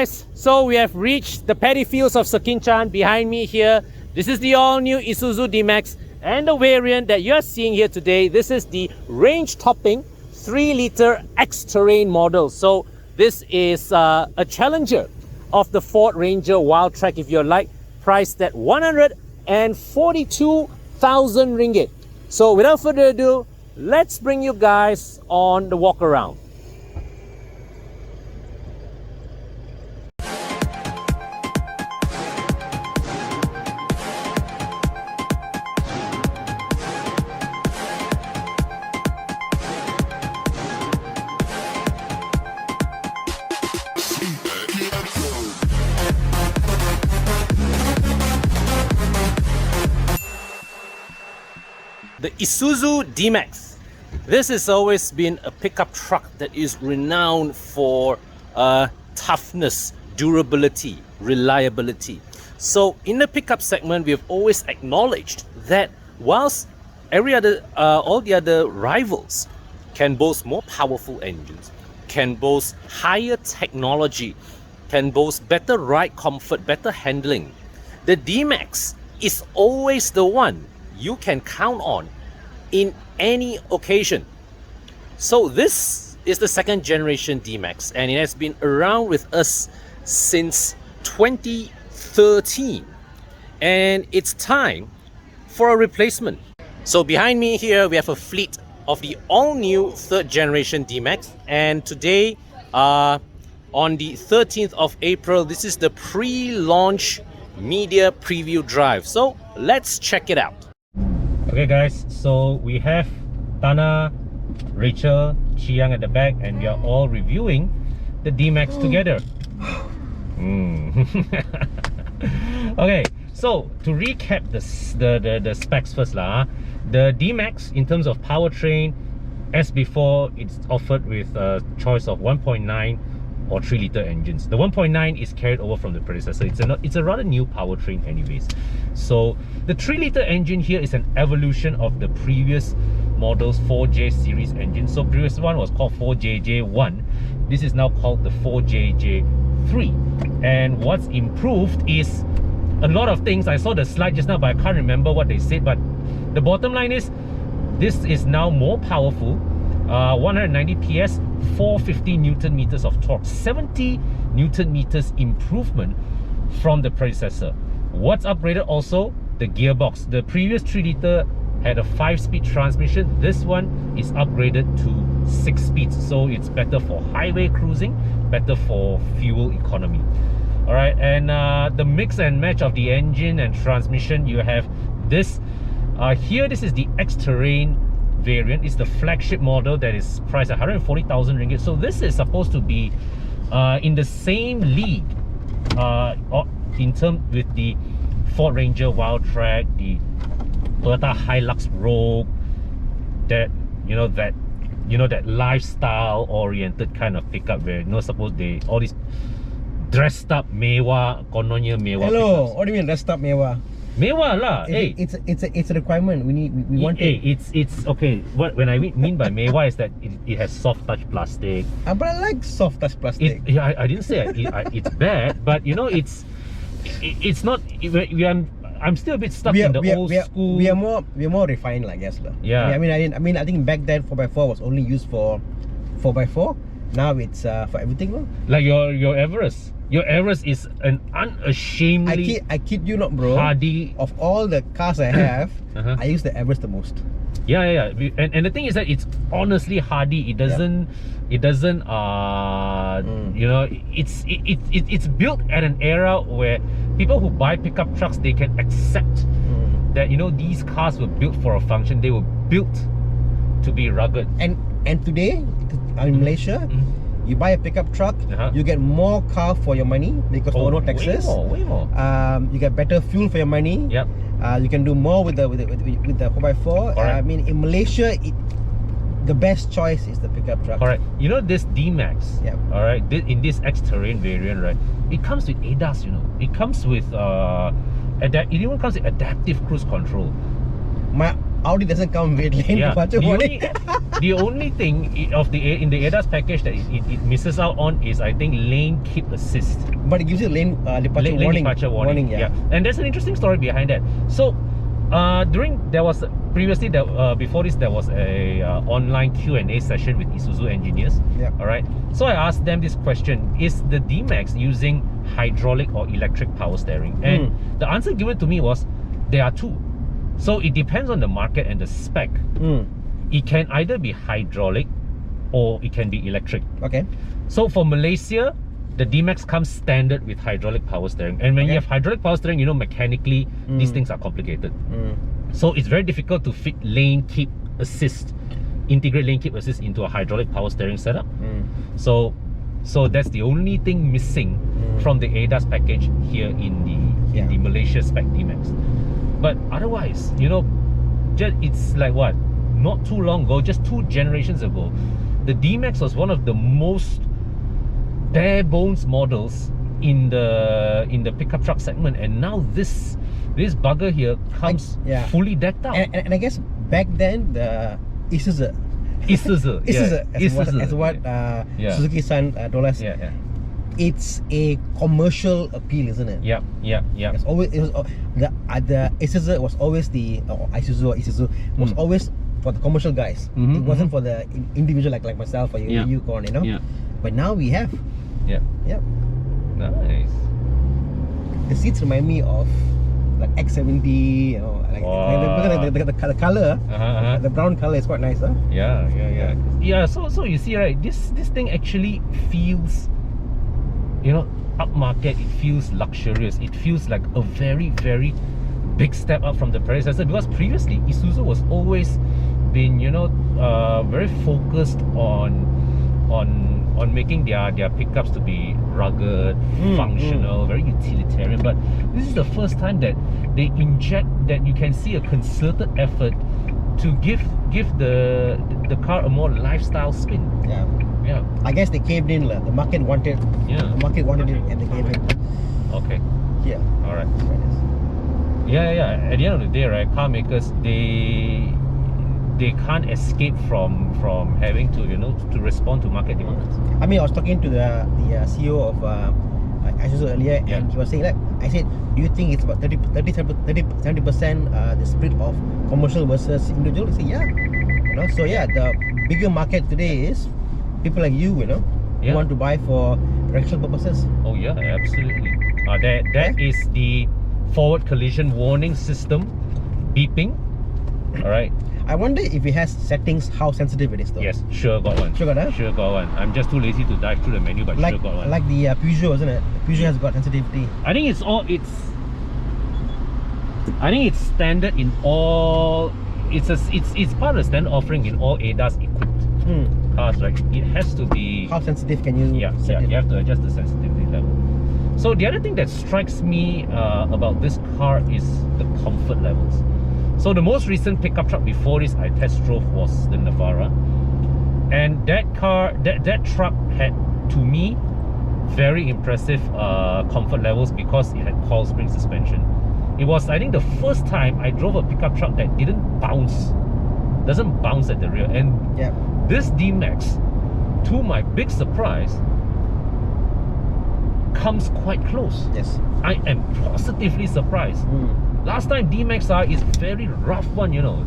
guys, so we have reached the paddy fields of Sekinchan behind me here. This is the all-new Isuzu D-Max, and the variant that you're seeing here today, this is the range-topping 3-litre X-Terrain model. So this is a challenger of the Ford Ranger Wildtrak, if you like, priced at 142,000 ringgit. So without further ado, let's bring you guys on the walk around. The Isuzu D-Max. This has always been a pickup truck that is renowned for toughness, durability, reliability. So in the pickup segment, we have always acknowledged that whilst all the other rivals can boast more powerful engines, can boast higher technology, can boast better ride comfort, better handling, the D-Max is always the one you can count on in any occasion. So this is the second generation D-Max, and it has been around with us since 2013, and it's time for a replacement. So behind me here we have a fleet of the all-new third generation D-Max, and today on the 13th of April, this is the pre-launch media preview drive. So let's check it out. Okay guys, so we have Tana, Rachel, Chiang at the back, and we are all reviewing the D-Max together. Okay, so to recap the specs first the D-Max in terms of powertrain, as before, it's offered with a choice of 1.9 or 3-litre engines. The 1.9 is carried over from the predecessor. It's a rather new powertrain anyways. So the 3-litre engine here is an evolution of the previous model's 4J series engine. So previous one was called 4JJ1. This is now called the 4JJ3. And what's improved is a lot of things. I saw the slide just now, but I can't remember what they said. But the bottom line is, this is now more powerful. 190 PS, 450 Newton meters of torque, 70 Newton meters improvement from the predecessor. What's upgraded also? The gearbox. The previous 3-litre had a 5-speed transmission. This one is upgraded to 6 speeds, so it's better for highway cruising, better for fuel economy. Alright, and the mix and match of the engine and transmission, you have this here. This is the X-Terrain variant. Is the flagship model that is priced at 140,000 ringgit. So this is supposed to be in the same league in terms with the Ford Ranger Wildtrak, the Toyota Hilux Rogue, that lifestyle oriented kind of pickup where suppose they all these dressed up mewa, kononnya mewa. Hello, pickups. what do you mean dressed up mewa? Mewa lah. It's a requirement. We want it. It's okay. When I mean by mewa is that it has soft touch plastic. But I like soft touch plastic. I didn't say it's bad, but it's not. I'm still a bit stuck in the old school. We are more refined, I guess. Yeah. I think back then 4x4 was only used for 4x4. Now it's for everything. Like your Everest. Your Everest is an unashamedly I kid you not, bro. hardy. Of all the cars I have, I use the Everest the most. Yeah. And the thing is that it's honestly hardy. It doesn't. It's built at an era where people who buy pickup trucks, they can accept that these cars were built for a function. They were built to be rugged. And today in Malaysia, you buy a pickup truck, you get more car for your money because there are no taxes. Way more. You get better fuel for your money. Yep. You can do more with the 4x4. In Malaysia, the best choice is the pickup truck. Correct. This D-Max. Yep. All right. In this X-Terrain variant, right? It comes with ADAS. It comes with it even comes with adaptive cruise control. Audi doesn't come with lane departure warning. The only thing in the ADAS package that it misses out on is, I think, lane keep assist. But it gives you lane departure lane warning. Departure warning. Yeah. And there's an interesting story behind that. So before this there was a online Q&A session with Isuzu engineers. Yeah. All right. So I asked them this question: is the D-Max using hydraulic or electric power steering? And the answer given to me was there are two. So it depends on the market and the spec. It can either be hydraulic or it can be electric. Okay. So for Malaysia, the D-Max comes standard with hydraulic power steering. And when you have hydraulic power steering, you know, mechanically, these things are complicated. So it's very difficult to fit lane keep assist, integrate lane keep assist into a hydraulic power steering setup. So that's the only thing missing from the ADAS package here in the Malaysia spec D-Max. But otherwise, you know, it's like what? Not too long ago, just 2 generations ago, the D-Max was one of the most bare bones models in the pickup truck segment, and now this bugger here comes fully decked out. And I guess back then the Isuzu as what Suzuki-san told us. It's a commercial appeal, isn't it? Yeah. It's always the Isuzu was always Isuzu was always for the commercial guys. It wasn't for the individual like myself or you, Corn, you know. But now we have. Nice. The seats remind me of like X70, you know, like the color, the brown color is quite nice, huh? Yeah. So you see, right? This thing actually feels, you know, upmarket. It feels luxurious. It feels like a very, very big step up from the predecessor, because previously Isuzu was always been, you know, very focused on making their pickups to be rugged, functional, very utilitarian. But this is the first time that they inject that you can see a concerted effort to give the car a more lifestyle spin. Yeah. I guess they caved in, the market wanted. The market wanted it, and they gave in. Okay. Yeah. All right. Yeah. At the end of the day, right, car makers, they can't escape from having to, you know, to respond to market demands. I mean, I was talking to the CEO of Isuzu earlier, and he was saying, like, I said, do you think it's about 70% the split of commercial versus individual? He said, yeah. You know, so the bigger market today is people like you know, who want to buy for recreational purposes. Oh yeah, absolutely. That is the forward collision warning system beeping. All right. I wonder if it has settings, how sensitive it is though. Yes, sure got one. Sure got that? Sure got one. I'm just too lazy to dive through the menu, but sure got one. Like the Peugeot, isn't it? Peugeot has got sensitivity. I think it's standard in all. It's part of the standard offering in all ADAS equipped cars, right? It has to be. How sensitive can you set it? You have to adjust the sensitivity level. So the other thing that strikes me about this car is the comfort levels. So the most recent pickup truck before this I test drove was the Navara, and that truck had, to me, very impressive comfort levels because it had coil spring suspension. It was, I think, the first time I drove a pickup truck that doesn't bounce at the rear. And this D-Max, to my big surprise, comes quite close. Yes, I am positively surprised. Last time D-Max is very rough one, you know.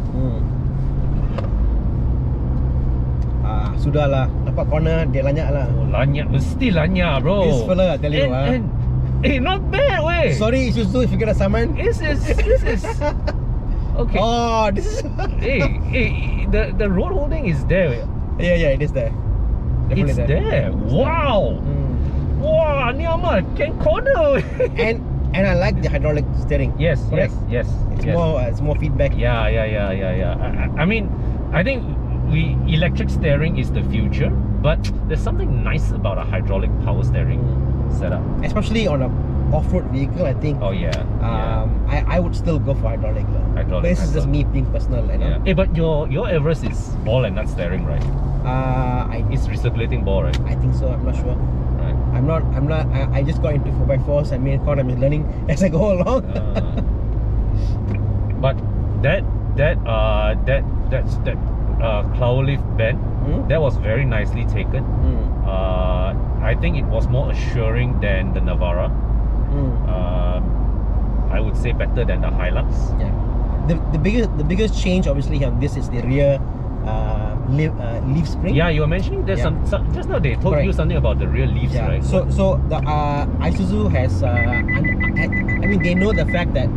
Sudahlah, dapat corner dia lanyak lah. Oh, lanyak, mesti lanyak, bro. This fella, I tell you, not bad, way. Sorry, Isuzu, if you get a summon. This is okay. Oh, this is. the road holding is there. Yeah, it is there. Definitely it's there. Wow. Wow, ni amat can corner. And I like the hydraulic steering. Yes. It's more feedback. Yeah. I mean, I think electric steering is the future, but there's something nice about a hydraulic power steering setup, especially on a off-road vehicle. I think. Oh yeah. I would still go for hydraulic. But this is just me being personal, you know. Hey, but your Everest is ball and nut steering, right? It's recirculating ball, right? I think so. I'm not sure. Right. I'm not. I just got into 4x4s. I mean, I'm learning as I go along. But that that cloud lift bend, that was very nicely taken. I think it was more assuring than the Navara. I would say better than the Hilux. Yeah. The biggest change obviously on this is the rear leaf spring. Yeah, you were mentioning there's some just now they told you something about the rear leaves, right? So the Isuzu has I mean, they know the fact that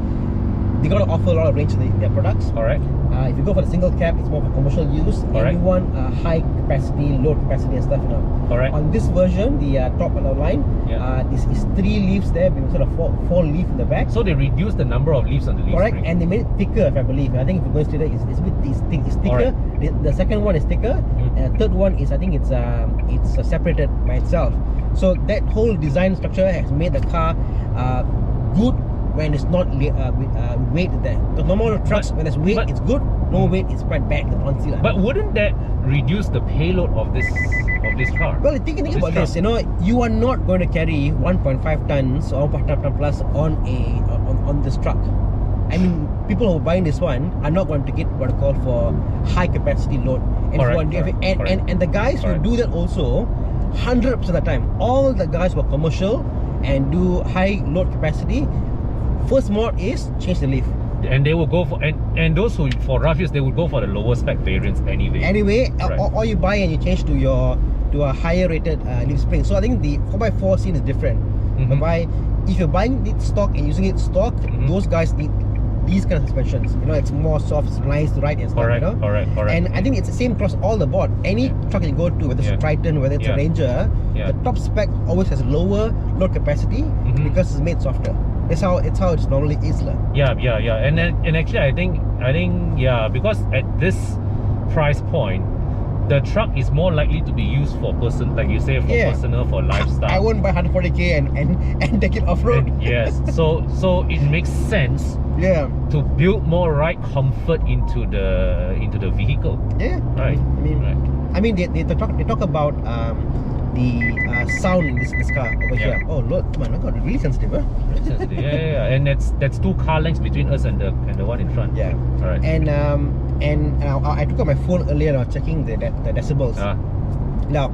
they got to offer a lot of range to their products. Correct. If you go for the single cab, it's more for commercial use. Correct. And you want high capacity, low capacity and stuff, you know. Correct. On this version, the top line, this is 3 leaves there, instead of 4 leaves in the back. So they reduced the number of leaves on the leaf Correct. spring. And they made it thicker, if I believe. I think if you go straight, it's a bit it's thicker. The second one is thicker. And the third one is, I think it's separated by itself. So that whole design structure has made the car good when it's not weight there. The normal trucks, when there's weight, it's good. No weight, it's quite bad. But wouldn't that reduce the payload of this car? Well, think about this. You know, you are not going to carry 1.5 tons or 1.5 ton plus on this truck. I mean, people who are buying this one are not going to get what I call for high capacity load. And the guys who do that also, 100% of the time, all the guys who are commercial and do high load capacity, first mod is change the leaf. And they will go for and those who for rough use, they would go for the lower spec variants anyway. Or you buy and you change to a higher rated leaf spring. So I think the 4x4 scene is different. Whereby if you're buying it stock and using it stock, those guys need these kind of suspensions. You know, it's more soft, it's nice to ride and stuff. Correct. And I think it's the same across all the board. Any truck you go to, whether it's a Triton, whether it's a Ranger, the top spec always has lower load capacity because it's made softer. It's how it normally is. Yeah. And actually I think because at this price point, the truck is more likely to be used for like you say, for personal, for lifestyle. I won't buy 140k and take it off-road. Yes. So it makes sense to build more ride comfort into the vehicle. Yeah. Right. I mean they talk about the sound in this car over here. Oh Lord, come on, I got really sensitive, huh? Really sensitive. Yeah. And that's 2 car lengths between us and the one in front. Yeah. All right. And I took out my phone earlier and I was checking the decibels. Now,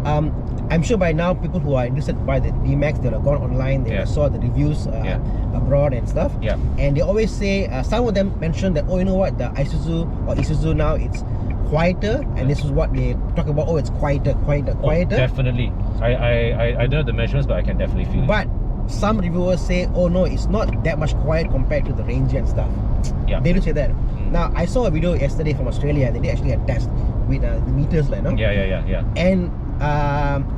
I'm sure by now people who are interested by the D-Max, they'll have gone online, they saw the reviews abroad and stuff. Yeah. And they always say, some of them mention that, oh, you know what, the Isuzu now, it's quieter, and this is what they talk about. Oh, it's quieter. Oh, definitely. I don't know the measurements, but I can definitely feel it. But some reviewers say, oh no, it's not that much quiet compared to the Ranger and stuff. Yeah, they do say that. Now I saw a video yesterday from Australia. They did actually a test with the meters, like, no? Yeah. And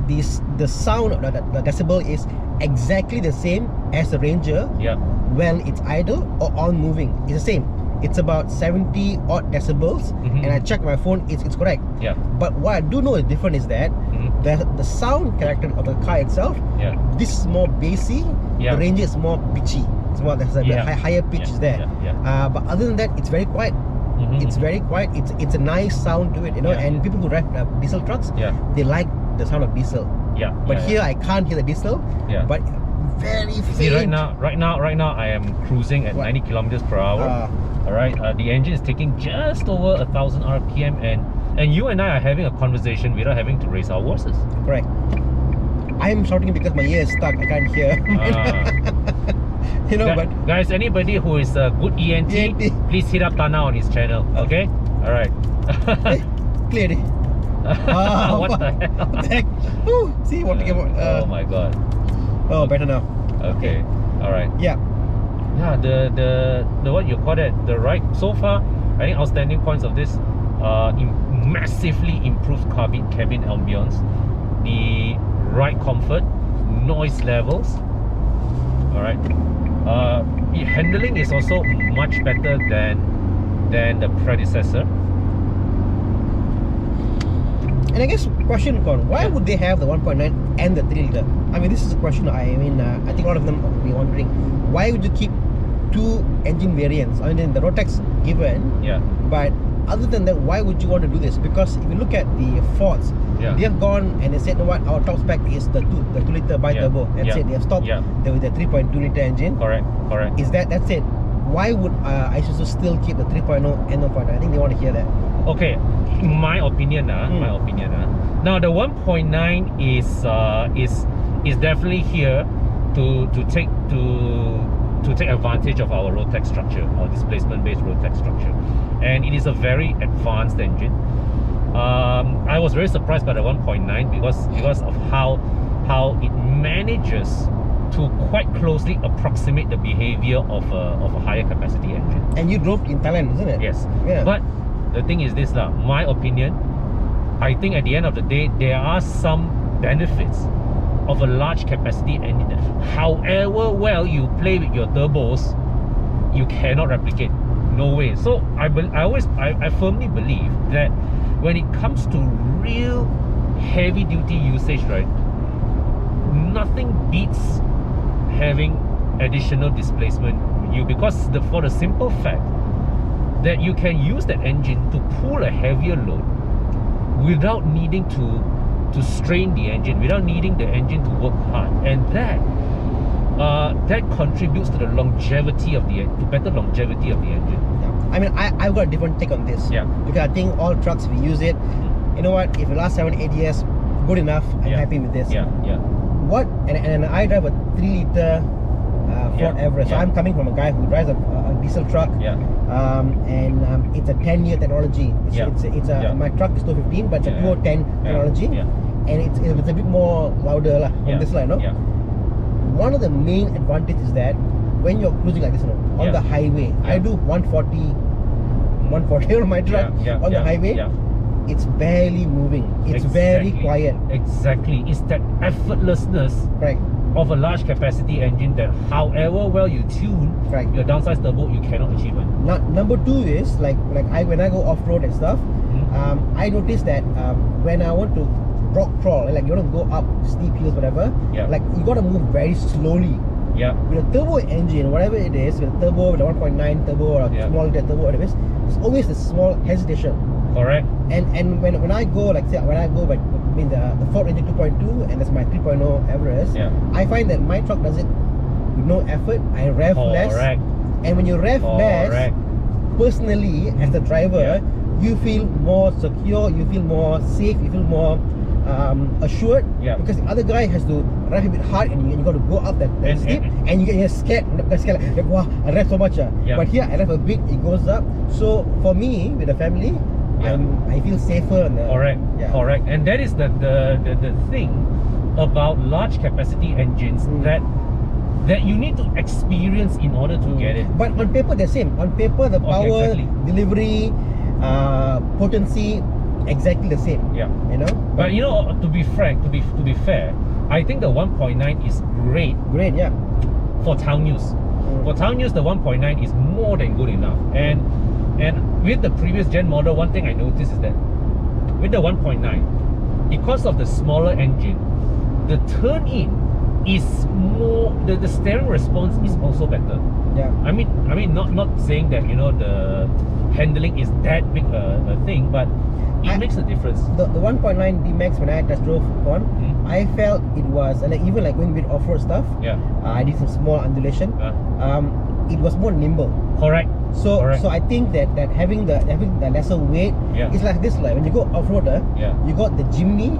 the sound of the decibel is exactly the same as the Ranger. Yeah. When it's idle or on moving, it's the same. It's about 70 odd decibels, and I checked my phone, it's correct. Yeah. But what I do know is different is that the sound character of the car itself, this is more bassy, the Ranger is more pitchy. It's more, there's a higher pitch is there. But other than that, it's very quiet. It's very quiet. It's a nice sound to it, you know. And people who drive diesel trucks, they like the sound of diesel. But here I can't hear the diesel. But very faint. See, right now I am cruising at 90 kilometers per hour. All right, the engine is taking just over 1,000 RPM, and you and I are having a conversation without having to raise our voices. Correct. I am shouting because my ear is stuck. I can't hear. You know, but guys, anybody who is a good ENT, please hit up Tana on his channel. Okay. All right. Clear. What the hell? What the heck? Ooh, see what talking about? Oh my god. Oh, better now. Okay. All right. Yeah. Yeah, the what you call it, the ride so far, I think outstanding points of this, massively improved cabin ambience, the ride comfort, noise levels. All right, handling is also much better than the predecessor. And I guess question, why would they have the 1.9 and the 3 liter? I mean, this is a question. I think a lot of them will be wondering, why would you keep 2 engine variants? I mean, the Rotax given, but other than that, why would you want to do this? Because if you look at the Fords, they have gone and they said, you know what, our top spec is the 2 liter bi-turbo. That's it. They have stopped with the 3.2 liter engine. Correct. That's it. why would Isuzu still keep the 3.0 and 1.9? I think they want to hear that. Okay, my opinion, now the 1.9 is definitely here to take advantage of our road tax structure, our displacement based road tax structure, and it is a very advanced engine. I was very surprised by the 1.9 because of how it manages to quite closely approximate the behavior of a higher capacity engine. And you drove in Thailand, isn't it? Yes. Yeah. But the thing is this, my opinion, I think at the end of the day, there are some benefits of a large capacity engine. However well you play with your turbos, you cannot replicate. No way. So I firmly believe that when it comes to real heavy duty usage, right, nothing beats having additional displacement with you, because for the simple fact that you can use that engine to pull a heavier load without needing to strain the engine, without needing the engine to work hard, and that contributes to the longevity of the better longevity of the engine. I mean, I've got a different take on this. Yeah. Because I think all trucks, we use it. You know what? If it lasts 7-8 years, good enough. I'm happy with this. Yeah. What? And I drive a 3-liter Ford Everest. So I'm coming from a guy who drives a diesel truck. Yeah. And it's a 10-year technology. My truck is 215, but it's a pure 10 technology. Yeah. And it's a bit more louder on this line, no? Yeah. One of the main advantages is that when you're cruising like this, on the highway, I do 140 on my truck on the highway. It's barely moving. It's very quiet. Exactly. It's that effortlessness of a large capacity engine that however well you tune your downsized turbo, you cannot achieve it. Number two is when I go off-road and stuff, I noticed that when I want to rock crawl, like you want to go up steep hills, whatever, like you got to move very slowly. Yeah. With a turbo engine, whatever it is, with a turbo, with a 1.9 turbo or a small turbo, whatever it is, there's always a small hesitation. Correct. And when I go, like say, when I go, the Ford engine 2.2 and that's my 3.0 Everest, I find that my truck does it with no effort. I rev less. And when you rev less, personally, as the driver, you feel more secure, you feel more safe, you feel more assured, because the other guy has to rev a bit hard and you got to go up that steep and you're scared, like, wow, I rev so much. But here I rev a bit, it goes up. So for me, with the family, I feel safer. Correct. And that is the thing about large capacity engines that you need to experience in order to get it. But on paper they're same. On paper the power, delivery, potency, exactly the same. Yeah. You know. But you know, to be frank, to be fair, I think the 1.9 is great. Great, yeah. For town use. For town use, the 1.9 is more than good enough. And with the previous gen model, one thing I noticed is that with the 1.9, because of the smaller engine, the turn in is more, the steering response is also better. Yeah. I mean not saying that, you know, the handling is that big a thing, but it makes a difference. The 1.9 D-Max, when I test drove on, I felt it was, and even like going with off-road stuff, I did some small undulation, it was more nimble. Correct. So I think that having the lesser weight, it's like this, like when you go off-road, you got the Jimny,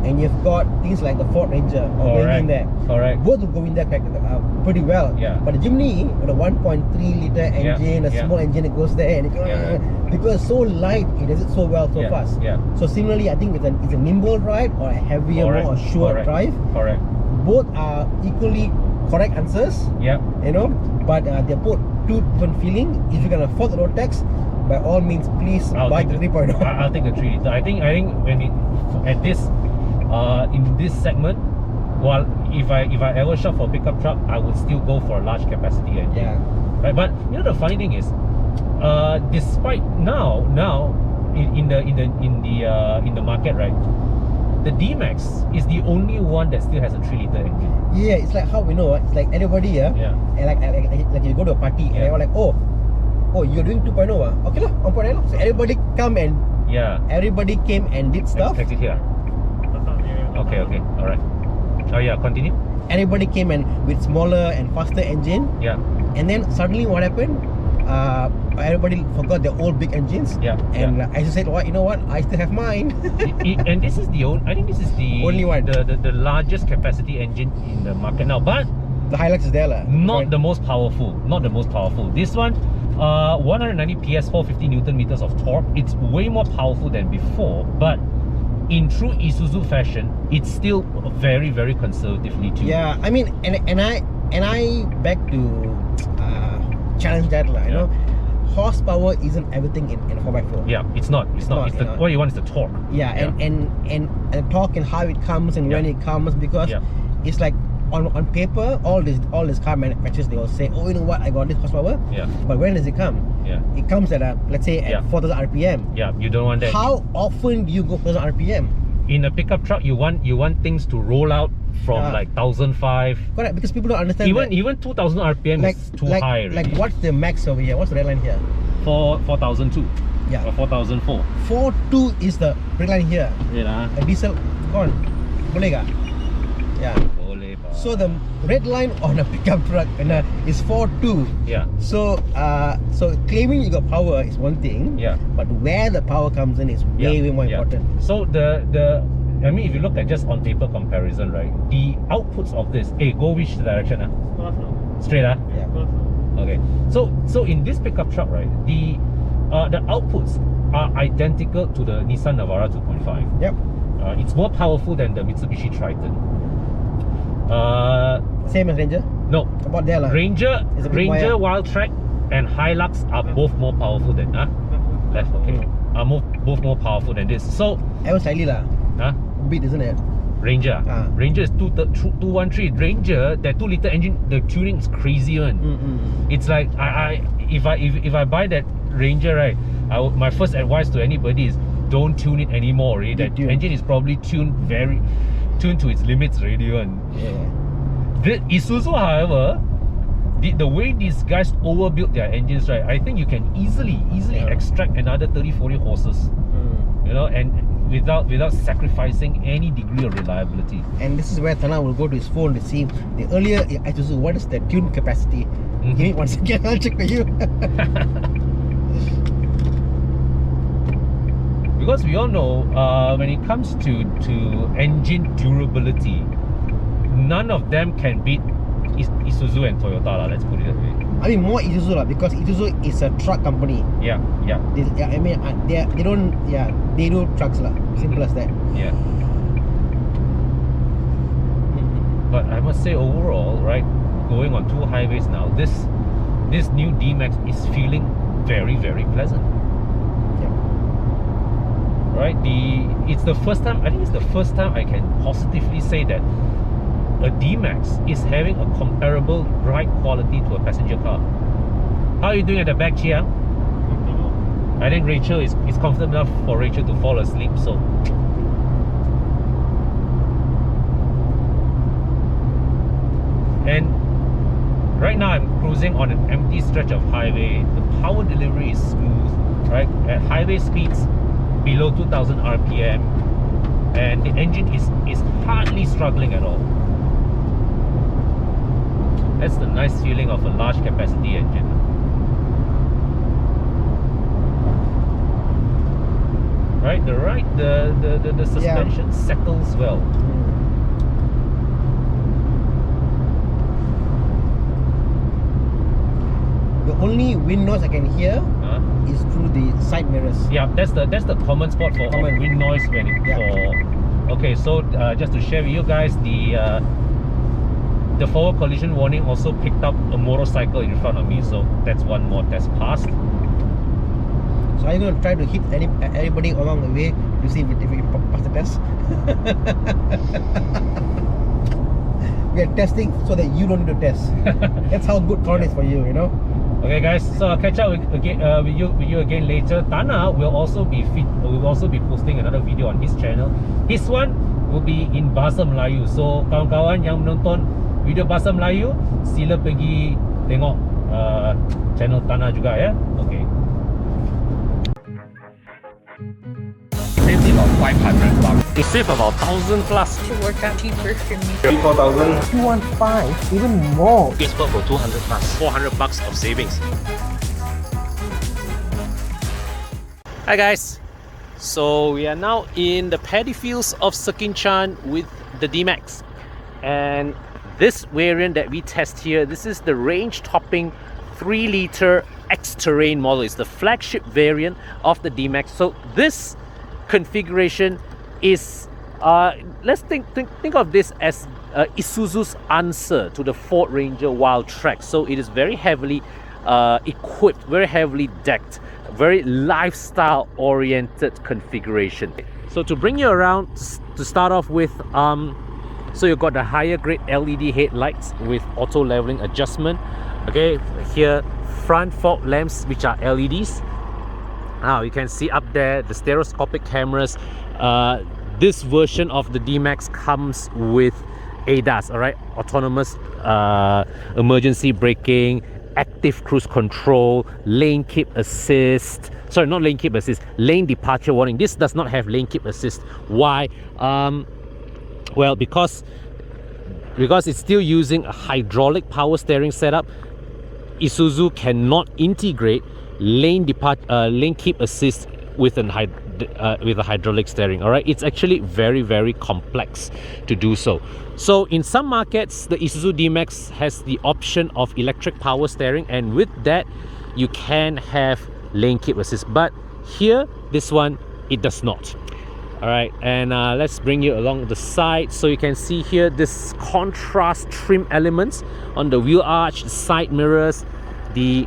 and you've got things like the Ford Ranger going in there. Correct. Both will go in there pretty well. But the Jimny with a 1.3 liter engine, a small engine that goes there, and because it's so light, it does it so well, so fast. So similarly, I think it's a nimble ride or a heavier, more assured drive. Correct. Both are equally correct answers. You know, but they're both two different feeling. If you're gonna afford the road tax, by all means, please buy the 3.0. I'll take the 3 liter. I think when at this in this segment, well, if I ever shop for a pickup truck, I would still go for a large capacity engine. Right, but you know the funny thing is, despite now in the market, right, the D-Max is the only one that still has a 3 liter engine. Yeah, it's like how we know. It's like everybody and like you go to a party and they're like, oh, you're doing 2.0. Okay lah, 1.9. So everybody come and everybody came and did stuff. Exit here. Okay, all right. Oh yeah, continue. Everybody came and with smaller and faster engine. And then suddenly what happened? Everybody forgot their old big engines. Yeah. And I just said, what? You know what? I still have mine. And this is the I think this is the only one, the largest capacity engine in the market now, but the Hilux is there lah. not the most powerful. Not the most powerful. This one, 190 PS, 450 Newton meters of torque. It's way more powerful than before, but in true Isuzu fashion, it's still very, very conservatively tuned. Yeah, I mean, and I beg to challenge that lah. You know, horsepower isn't everything in a 4x4. Yeah, it's not. It's what you want is the torque. Yeah, and the torque and how it comes and when it comes, because it's like on paper, all these car manufacturers, they all say, oh, you know what, I got this horsepower. Yeah. But when does it come? Yeah. It comes at let's say at 4,000 RPM. Yeah, you don't want that. How often do you go 4,000 RPM? In a pickup truck, you want things to roll out from like 1,005. Correct, because people don't understand. Even 2,000 RPM is too high already. Like what's the max over here? What's the red line here? 4,002. Yeah. Or 4,004. 4.2 is the red line here. Yeah. A diesel, go on. Boleh kah? Yeah. So the red line on a pickup truck is 4.2. Yeah. So claiming you got power is one thing. Yeah. But where the power comes in is way more important. So I mean, if you look at just on paper comparison, right? The outputs of this, go which direction? Straight, Yeah. Okay. So in this pickup truck, right? The outputs are identical to the Nissan Navara 2.5. Yep. It's more powerful than the Mitsubishi Triton. Same as Ranger? No. About there lah. Ranger, Wildtrak, and Hilux are both more powerful than left. Okay. Are both more powerful than this. So ever slightly lah. Beat, isn't it? Ranger. Ranger is 213. Ranger, that 2-liter engine, the tuning is crazy one. It's like if I buy that Ranger, right, my first advice to anybody is don't tune it anymore. Right? That engine is probably tuned to its limits already. The Isuzu, however, the way these guys overbuilt their engines, right, I think you can easily extract another 30-40 horses. You know, and without sacrificing any degree of reliability. And this is where Tana will go to his phone to see the earlier Isuzu, what is the tune capacity. Give me 1 second, I'll check for you. Because we all know, when it comes to engine durability, none of them can beat Isuzu and Toyota lah, let's put it that way. I mean more Isuzu lah, because Isuzu is a truck company. Yeah. I mean they do trucks lah. Simple as that. Yeah. But I must say overall, right, going on 2 highways now, this new D-Max is feeling very, very pleasant. Right? It's the first time I can positively say that a D-Max is having a comparable ride quality to a passenger car. How are you doing at the back, Chia? I think Rachel is comfortable enough for Rachel to fall asleep, so and right now I'm cruising on an empty stretch of highway. The power delivery is smooth, right? At highway speeds below 2000 RPM, and the engine is hardly struggling at all. That's the nice feeling of a large capacity engine. Right, the suspension settles well. The only wind noise I can hear is through the side mirrors. Yeah, that's the common spot for wind noise when okay, so just to share with you guys, the forward collision warning also picked up a motorcycle in front of me, so that's one more test passed. So are you going to try to hit anybody along the way to see if you pass the test? We are testing so that you don't need to test. That's how good Tron is for you, you know. Okay, guys. So I'll catch up with you again later. Tana will also be posting another video on his channel. His one will be in Bahasa Melayu. So kawan-kawan yang menonton video Bahasa Melayu, sila pergi tengok channel Tana juga ya. Okay. Safety lock. 500 bucks. You save about 1,000 plus. To work out cheaper for me. 4,000. 215, even more. It's for 200 plus. 400 bucks of savings. Hi guys. So we are now in the paddy fields of Sekinchan with the D-Max. And this variant that we test here, this is the range-topping 3-liter X-Terrain model. It's the flagship variant of the D-Max. So this configuration is, let's think of this as Isuzu's answer to the Ford Ranger Wildtrak. So it is very heavily equipped, very heavily decked, very lifestyle oriented configuration. So to bring you around, to start off with, so you've got the higher grade LED headlights with auto leveling adjustment. Okay, here front fog lamps which are LEDs. Now you can see up there the stereoscopic cameras. This version of the D-Max comes with ADAS, alright, autonomous emergency braking, active cruise control, lane keep assist. Sorry, not lane keep assist, lane departure warning. This does not have lane keep assist. Why? Well, because it's still using a hydraulic power steering setup, Isuzu cannot integrate lane keep assist with a hydraulic steering. All right, it's actually very complex to do so. So in some markets, the Isuzu D-Max has the option of electric power steering, and with that you can have lane keep assist, but here this one it does not. All right, and let's bring you along the side. So you can see here this contrast trim elements on the wheel arch, the side mirrors, the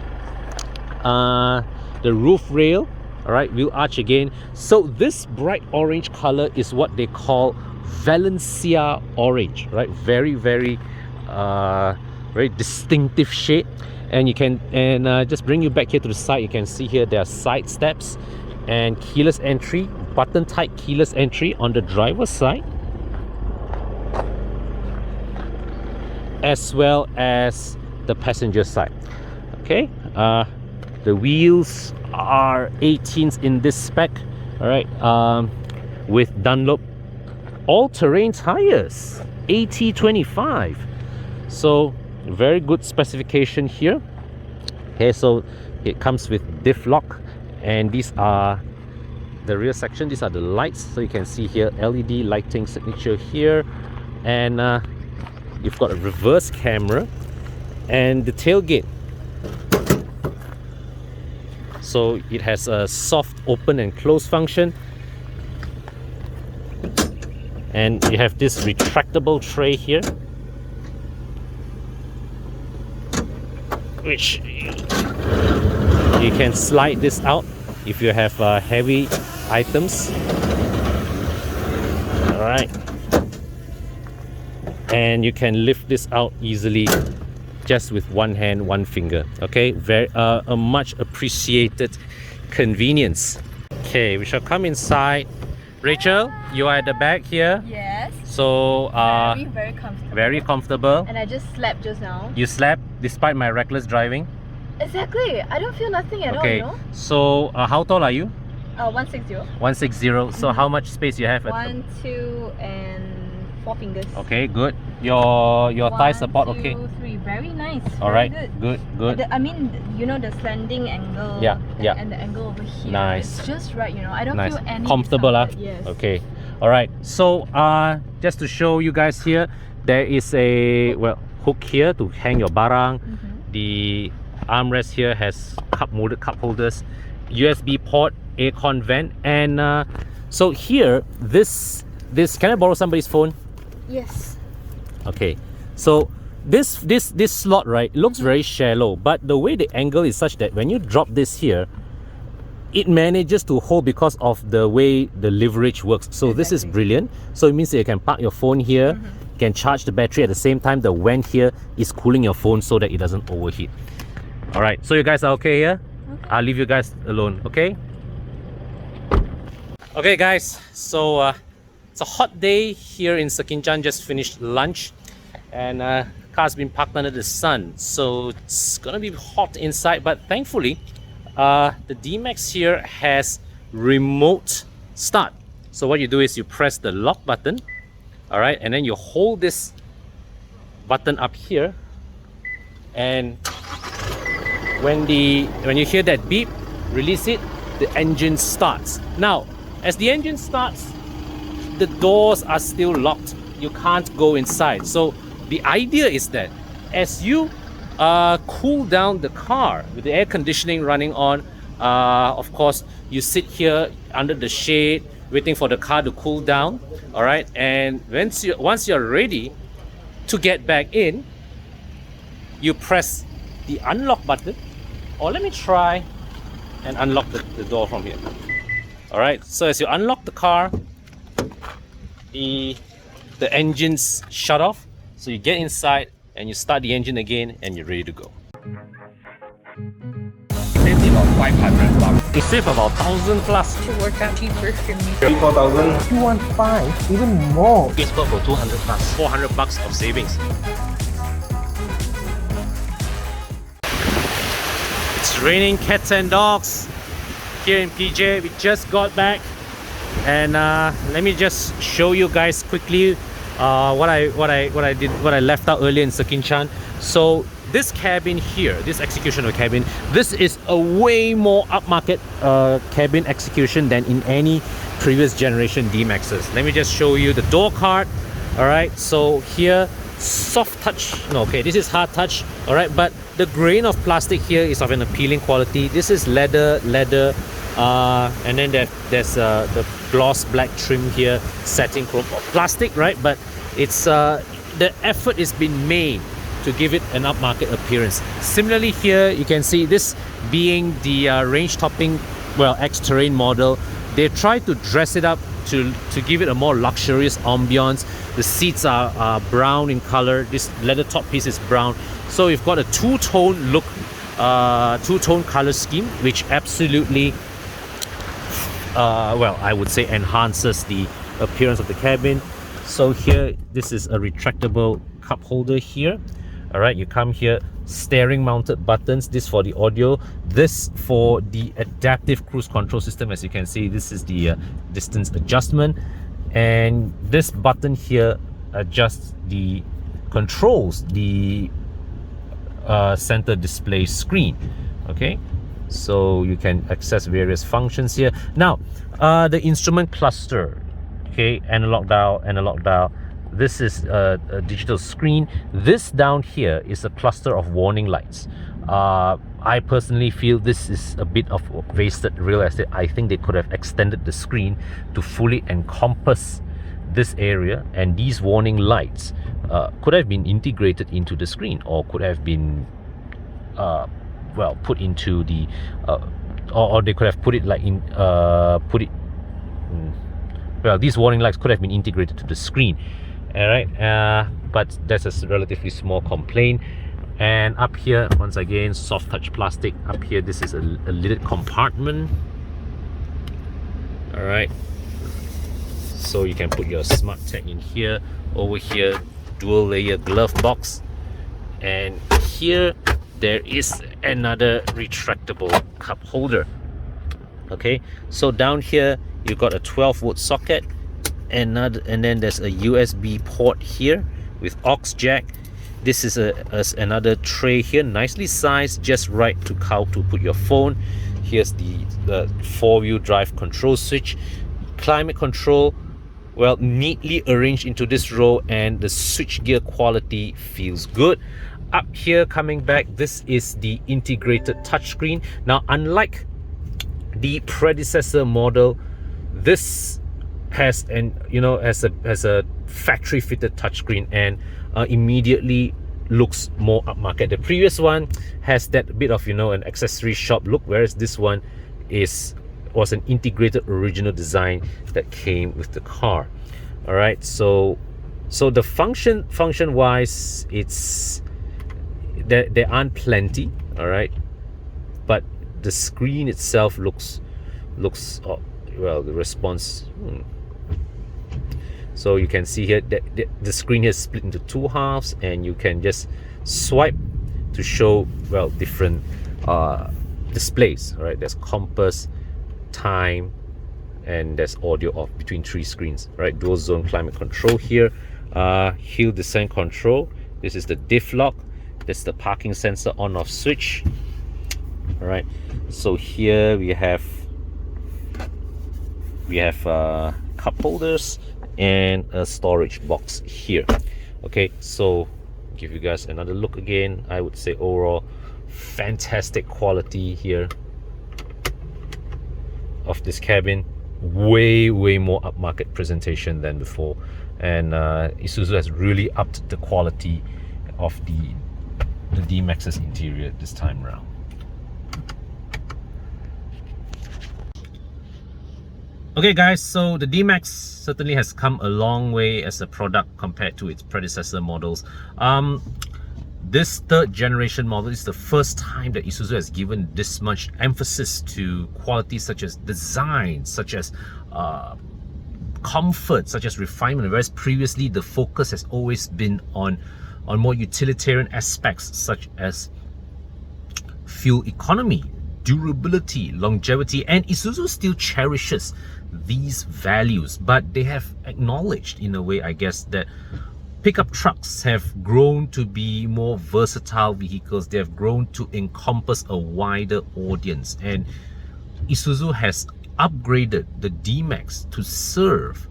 roof rail. All right, wheel arch again. So this bright orange color is what they call Valencia orange, right? Very distinctive shade. And you can, just bring you back here to the side, you can see here there are side steps and keyless entry, button type keyless entry on the driver's side, as well as the passenger side. Okay, the wheels are 18s in this spec, all right, with Dunlop all-terrain tires, AT25. So very good specification here. Okay, so it comes with diff lock, and these are the rear section. These are the lights, so you can see here LED lighting signature here, and you've got a reverse camera and the tailgate. So it has a soft open and close function, and you have this retractable tray here, which you can slide this out if you have heavy items. All right, and you can lift this out easily just with one hand, one finger. Okay, very a much appreciated convenience. Okay, we shall come inside. Rachel, you are at the back here. Yes. So Very comfortable. very comfortable. And I just slept just now. You slept despite my reckless driving. Exactly. I don't feel nothing at all, Okay, you know? so how tall are you? 160. 160. So how much space you have at 1, 2, and 4 fingers. Okay, good. Your thigh 1, support, 2, okay. 3. Very nice. All very right, good. good. I mean, you know, the slanting angle. Yeah. And the angle over here. Nice. It's just right, you know. I don't Nice. feel any Comfortable, discomfort. Yes. Okay. All right. So just to show you guys here, there is a hook here to hang your barang. The armrest here has molded cup holders, USB port, aircon vent, and so here this can I borrow somebody's phone? Yes. Okay, so this slot, right, looks very shallow, but the way the angle is such that when you drop this here, it manages to hold because of the way the leverage works. So this is brilliant. So it means that you can park your phone here, you can charge the battery at the same time. The vent here is cooling your phone so that it doesn't overheat. All right, so you guys are okay here? Okay. I'll leave you guys alone, okay? Okay guys, so it's a hot day here in Sekinchan. Just finished lunch, and car's been parked under the sun, so it's gonna be hot inside, but thankfully the D-Max here has remote start. So what you do is you press the lock button, all right, and then you hold this button up here, and when you hear that beep, release it, the engine starts. Now, as the engine starts, the doors are still locked. You can't go inside. So the idea is that as you cool down the car with the air conditioning running on, of course, you sit here under the shade waiting for the car to cool down, all right, and once you're ready to get back in, you press the unlock button, or let me try and unlock the door from here. All right, so as you unlock the car, the engine's shut off, so you get inside and you start the engine again and you're ready to go. Saved about 500 bucks. You save about 1,000 plus. To work out cheaper for me. 4,000. 215, even more. It's for 200 plus. 400 bucks of savings. It's raining cats and dogs here in PJ. We just got back, and let me just show you guys quickly what I left out earlier in Sekinchan. So this cabin here, this execution cabin, this is a way more upmarket cabin execution than in any previous generation D-Maxes. Let me just show you the door card. All right, so here, soft touch. No, okay, this is hard touch. All right, but the grain of plastic here is of an appealing quality. This is leather, and then there's the gloss black trim here, satin chrome, plastic, right? But it's the effort is been made to give it an upmarket appearance. Similarly here, you can see this being the range topping, well, X-Terrain model. They tried to dress it up to give it a more luxurious ambiance. The seats are brown in color. This leather top piece is brown. So we've got a two-tone look, two-tone color scheme, which absolutely, well, I would say enhances the appearance of the cabin. So here, this is a retractable cup holder here. All right, you come here, steering mounted buttons, this for the audio, this for the adaptive cruise control system. As you can see, this is the distance adjustment, and this button here adjusts the controls the center display screen. Okay, so you can access various functions here. Now the instrument cluster, okay, analog dial. This is a digital screen. This down here is a cluster of warning lights. I personally feel this is a bit of wasted real estate. I think they could have extended the screen to fully encompass this area, and these warning lights could have been integrated into the screen, or could have been well, put into the or they could have put it like in well, these warning lights could have been integrated to the screen. All right, but that's a relatively small complaint. And up here, once again, soft touch plastic. Up here, this is a lidded compartment. All right, so you can put your smart tag in here. Over here, dual layer glove box, and here there is another retractable cup holder. Okay, so down here you've got a 12-volt socket, and then there's a USB port here with aux jack. This is another tray here, nicely sized, just right to put your phone. Here's the 4-wheel drive control switch, climate control, well, neatly arranged into this row, and the switch gear quality feels good. Up here, coming back, this is the integrated touchscreen. Now, unlike the predecessor model, this has a factory fitted touchscreen, and immediately looks more upmarket. The previous one has that bit of an accessory shop look, whereas this one was an integrated original design that came with the car. All right, so the function wise, it's there aren't plenty. All right, but the screen itself looks well, the response. So you can see here that the screen is split into two halves, and you can just swipe to show, well, different displays. All right, there's compass, time, and there's audio off between 3 screens, right? Dual zone climate control here, hill descent control. This is the diff lock. This is the parking sensor on off switch. All right, so here we have cup holders and a storage box here. Okay, so give you guys another look again. I would say overall fantastic quality here of this cabin. Way more upmarket presentation than before, and Isuzu has really upped the quality of the D-Max's interior this time around. Okay guys, so the D-Max certainly has come a long way as a product compared to its predecessor models. This third generation model is the first time that Isuzu has given this much emphasis to qualities such as design, such as comfort, such as refinement, whereas previously the focus has always been on more utilitarian aspects such as fuel economy, durability, longevity, and Isuzu still cherishes these values, but they have acknowledged in a way, I guess, that pickup trucks have grown to be more versatile vehicles. They have grown to encompass a wider audience, and Isuzu has upgraded the D-Max to serve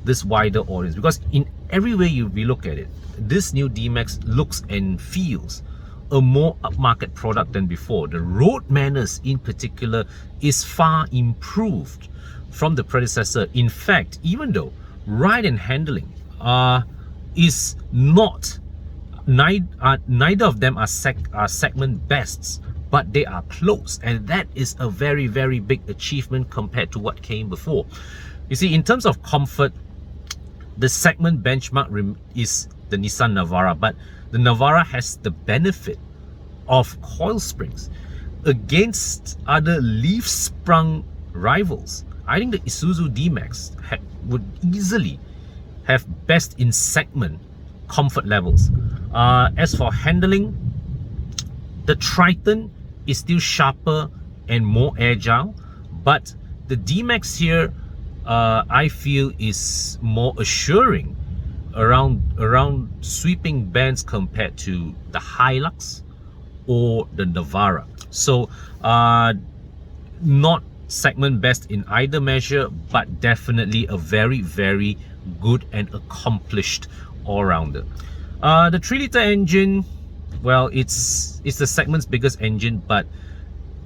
this wider audience, because in every way we look at it, this new D-Max looks and feels a more upmarket product than before. The road manners in particular is far improved from the predecessor. In fact, even though ride and handling is not, neither of them are segment bests, but they are close, and that is a very big achievement compared to what came before. You see, in terms of comfort, the segment benchmark is the Nissan Navara, but the Navara has the benefit of coil springs. Against other leaf-sprung rivals, I think the Isuzu D-Max would easily have best in segment comfort levels. As for handling, the Triton is still sharper and more agile, but the D-Max here I feel is more assuring around sweeping bends compared to the Hilux or the Navara. So not segment best in either measure, but definitely a very good and accomplished all-rounder. The 3-liter engine, well, it's the segment's biggest engine, but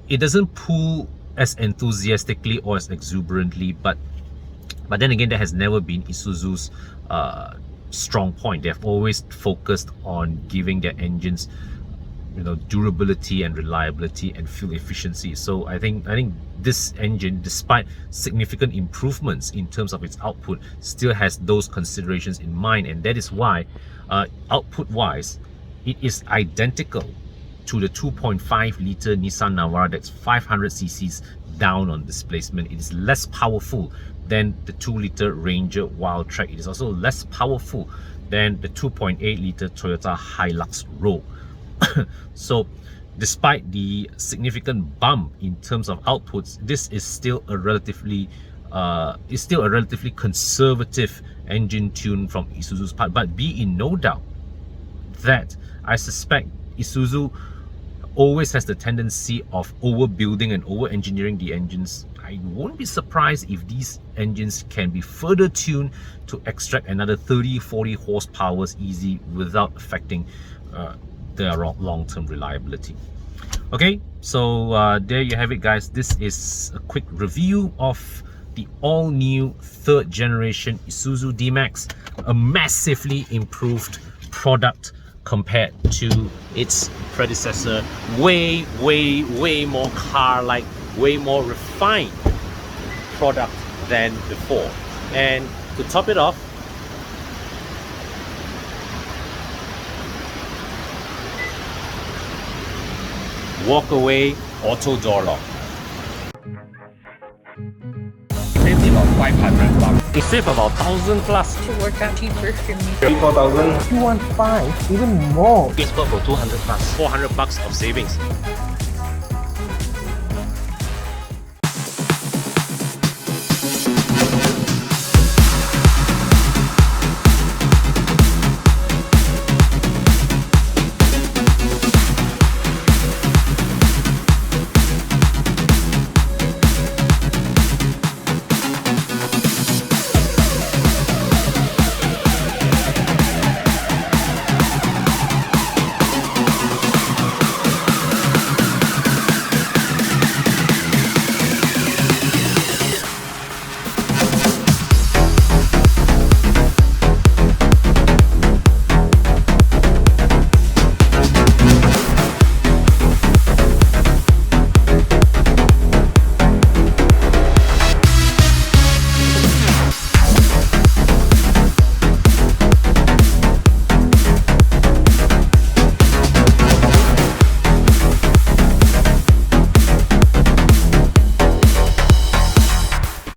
it doesn't pull as enthusiastically or as exuberantly, but then again, that has never been Isuzu's strong point. They have always focused on giving their engines, you know, durability and reliability and fuel efficiency. So I think this engine, despite significant improvements in terms of its output, still has those considerations in mind, and that is why output wise it is identical to the 2.5-liter Nissan Navara that's 500 cc's down on displacement. It is less powerful than the 2-liter Ranger Wildtrak. It is also less powerful than the 2.8-liter Toyota Hilux Rogue. So despite the significant bump in terms of outputs, this is still a relatively conservative engine tune from Isuzu's part. But be in no doubt that I suspect Isuzu always has the tendency of overbuilding and over-engineering the engines. I won't be surprised if these engines can be further tuned to extract another 30-40 horsepower easy without affecting their long-term reliability. Okay, so there you have it, guys. This is a quick review of the all-new 3rd generation Isuzu D-Max, a massively improved product compared to its predecessor. Way more car-like, way more refined product than before. And to top it off, walk away auto door lock. Saved about 500 bucks. You save about 1,000 plus. To work out cheaper for me. 3,000-4,000. 215, even more. It's for 200 plus, 400 bucks of savings.